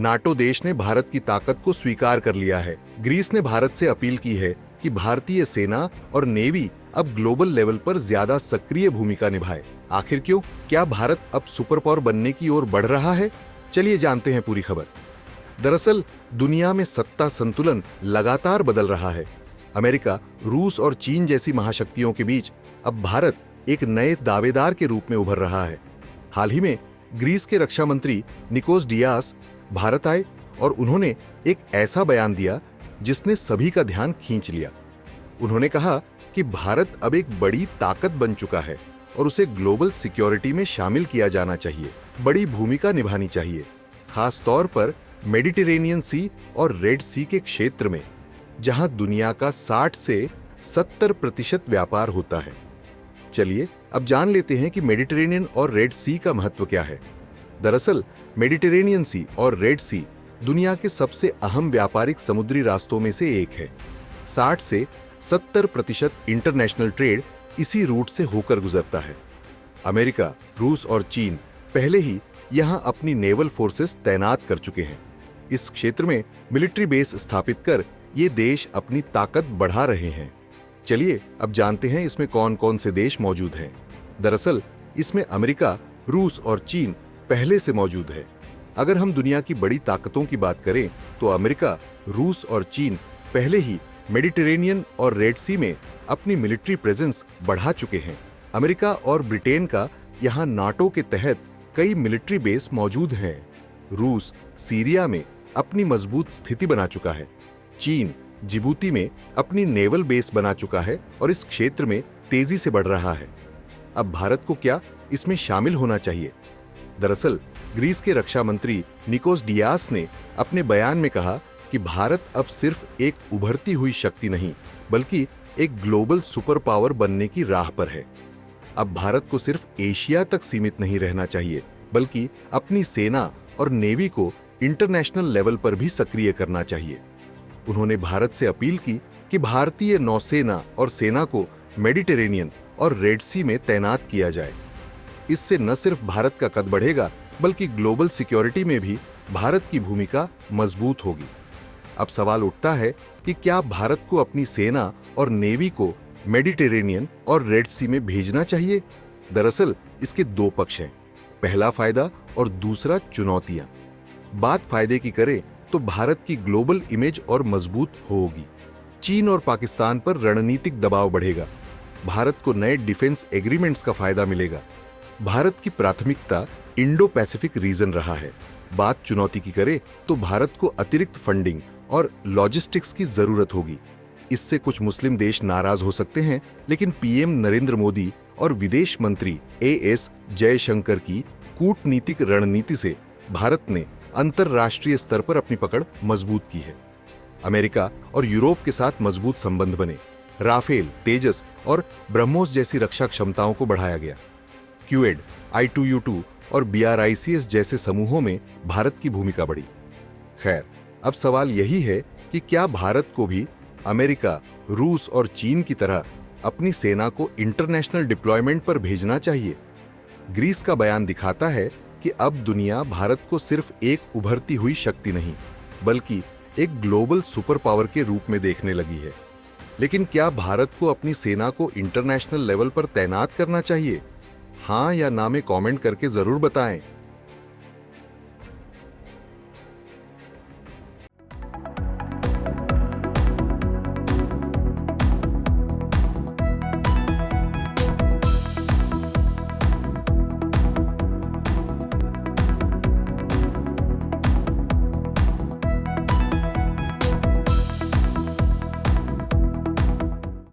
NATO देश ने भारत की ताकत को स्वीकार कर लिया है। ग्रीस ने भारत से अपील की है कि भारतीय सेना और नेवी अब ग्लोबल लेवल पर ज्यादा सक्रिय भूमिका निभाए। आखिर क्यों? क्या भारत अब सुपर पावर बनने की ओर बढ़ रहा है? चलिए जानते हैं पूरी खबर। दरअसल दुनिया में सत्ता संतुलन लगातार बदल रहा है। अमेरिका, रूस और चीन जैसी महाशक्तियों के बीच अब भारत एक नए दावेदार के रूप में उभर रहा है। हाल ही में ग्रीस के रक्षा मंत्री निकोस डियास भारत आए और उन्होंने एक ऐसा बयान दिया जिसने सभी का ध्यान खींच लिया। उन्होंने कहा कि भारत अब एक बड़ी ताकत बन चुका है और उसे ग्लोबल सिक्योरिटी में शामिल किया जाना चाहिए, बड़ी भूमिका निभानी चाहिए, खास तौर पर मेडिटेरेनियन सी और रेड सी के क्षेत्र में, जहां दुनिया का 60 से 70% व्यापार होता है। चलिए अब जान लेते हैं कि मेडिटेरेनियन और रेड सी का महत्व क्या है। दरअसल मेडिटेरेनियन सी और रेड सी दुनिया के सबसे अहम व्यापारिक समुद्री रास्तों में से एक है। 60 से 70% इंटरनेशनल ट्रेड इसी रूट से होकर गुजरता है। अमेरिका, रूस और चीन पहले ही यहां अपनी नेवल फोर्सेस तैनात कर चुके हैं। इस क्षेत्र में मिलिट्री बेस स्थापित कर ये देश अपनी ताकत बढ़ा रहे हैं। चलिए अब जानते हैं इसमें कौन कौन से देश मौजूद हैं। दरअसल इसमें अमेरिका, रूस और चीन पहले से मौजूद है। अगर हम दुनिया की बड़ी ताकतों की बात करें तो अमेरिका, रूस और चीन पहले ही मेडिटेरेनियन और रेड सी में अपनी मिलिट्री प्रेजेंस बढ़ा चुके हैं। अमेरिका और ब्रिटेन का यहां नाटो के तहत कई मिलिट्री बेस मौजूद हैं। रूस सीरिया में अपनी मजबूत स्थिति बना चुका है। चीन जिबूती में अपनी नेवल बेस बना चुका है और इस क्षेत्र में तेजी से बढ़ रहा है। अब भारत को क्या इसमें शामिल होना चाहिए? दरअसल ग्रीस के रक्षा मंत्री निकोस डियास ने अपने बयान में कहा कि भारत अब सिर्फ एक उभरती हुई शक्ति नहीं, बल्कि एक ग्लोबल सुपर पावर बनने की राह पर है। अब भारत को सिर्फ एशिया तक सीमित नहीं रहना चाहिए, बल्कि अपनी सेना और नेवी को इंटरनेशनल लेवल पर भी सक्रिय करना चाहिए। उन्होंने भारत से अपील की कि भारतीय नौसेना और सेना को मेडिटेरेनियन और रेड सी में तैनात किया जाए। इससे न सिर्फ भारत का कद बढ़ेगा, बल्कि ग्लोबल सिक्योरिटी में भी भारत की भूमिका मजबूत होगी। अब सवाल उठता है कि क्या भारत को अपनी सेना और नेवी को मेडिटेरेनियन और रेड सी में भेजना चाहिए? दरअसल इसके दो पक्ष हैं, पहला फायदा और दूसरा चुनौतियां। बात फायदे की करें तो भारत की ग्लोबल इमेज और मजबूत होगी। चीन और पाकिस्तान पर रणनीतिक दबाव बढ़ेगा। भारत को नए डिफेंस एग्रीमेंट्स का फायदा मिलेगा। भारत की प्राथमिकता इंडो पैसिफिक रीजन रहा है। बात चुनौती की करें तो भारत को अतिरिक्त फंडिंग और लॉजिस्टिक्स की जरूरत होगी। इससे कुछ मुस्लिम देश नाराज हो सकते हैं, लेकिन पीएम नरेंद्र मोदी और विदेश मंत्री एएस जयशंकर की कूटनीतिक रणनीति से भारत ने अंतरराष्ट्रीय स्तर पर अपनी पकड़ मजबूत की है। अमेरिका और यूरोप के साथ मजबूत संबंध बने। राफेल, तेजस और ब्रह्मोस जैसी रक्षा क्षमताओं को बढ़ाया गया। क्यूएड, I2U2 और BRICS जैसे समूहों में भारत की भूमिका बढ़ी। खैर, अब सवाल यही है कि क्या भारत को भी अमेरिका, रूस और चीन की तरह अपनी सेना को इंटरनेशनल डिप्लॉयमेंट पर भेजना चाहिए? ग्रीस का बयान दिखाता है कि अब दुनिया भारत को सिर्फ एक उभरती हुई शक्ति नहीं, बल्कि एक ग्लोबल सुपर पावर के रूप में देखने लगी है। लेकिन क्या भारत को अपनी सेना को इंटरनेशनल लेवल पर तैनात करना चाहिए? हाँ या ना में कमेंट करके जरूर बताएं।